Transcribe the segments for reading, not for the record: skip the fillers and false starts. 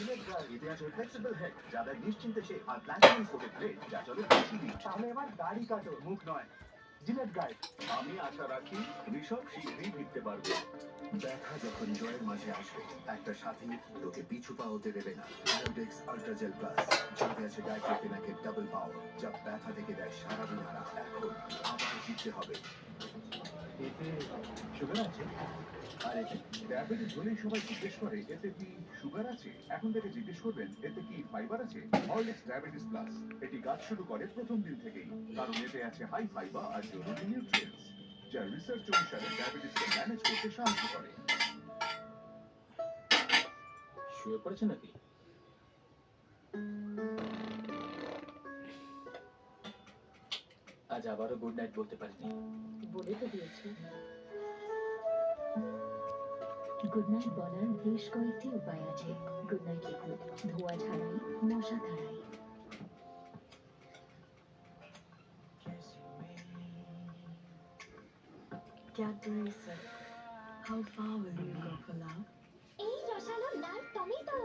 JELET guard এতে আছে flexible head যা দেয় নিশ্চিন্তে শেপ আর প্লাটিনাম কোটেড ব্লেড যা চলে বেশি দিন। তাহলে এবার দাড়ি কাটো, মুখ নয়। Gillette guard. আমি আশা রাখি ঋষভ শীঘ্রই ফিরতে পারবে। ব্যথা যখন জয়ের মাঝে আসবে, একটা সাথী তোকে পিছু পা হতে দেবে না। আয়োডেক্স আল্ট্রাজেল প্লাস যাতে আছে ডাইক্লোফেনাকের ডাবল পাওয়ার, যা ব্যথা থেকে দেয় সারাদিন আরাম। এখন আবার জিততে হবে। এতে সুগার আছে? আর এতে ডায়াবেটিস হলেই সবাই জিজ্ঞেস করে এতে কি সুগার আছে। এখন থেকে জিজ্ঞেস করবেন এতে কি ফাইবার আছে। হরলিক্স ডায়াবেটিস প্লাস, এটি কাজ শুরু করে প্রথম দিন থেকেই, কারণ এতে আছে হাই ফাইবার আর জরুরি নিউট্রিয়েন্টস যা রিসার্চ অনুসারে ডায়াবেটিসকে ম্যানেজ করতে সাহায্য করে। শুয়ে পড়েছে নাকি? আজ আবারও গুড নাইট বলতে পারিনি। বলে তো দিয়েছি। গুড নাইট বলার বেশ কয়েকটি উপায় আছে। গুড নাইট লিকুইড, ধোয়া ছাড়াই, মশা ছাড়াই। Teresa, how far will you go for love? এই রসালো লাল টমেটো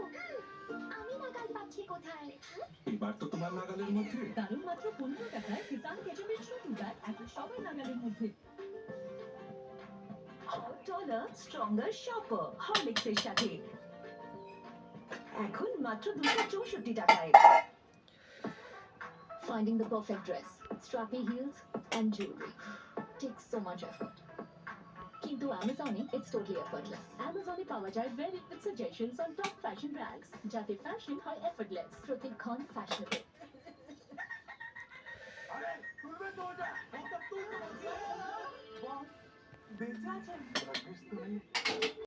আমি নাগাল পাচ্ছি কোথায়? এবার তো তোমার নাগালের মধ্যে। দারুণ মাত্র 15 টাকায় কিষান কেচপের ছোটু ব্যাগ এখন সবাই নাগালের মধ্যে। টলার স্ট্রঙ্গার শপার হরলিক্সের সাথে এখন মাত্র 264 টাকায়। Finding the perfect dress, strappy heels and jewelry takes so much effort. কিন্তু Amazon-এ it's totally effortless. Amazon-এ পাওয়া যায় very good suggestions on top fashion brands, যাতে ফ্যাশন হয় effortless, প্রতিক্ষণ fashionable. আরে তুলবে তো ওটা, একটা তুলতে বলছি। বস বেঁচে আছেন?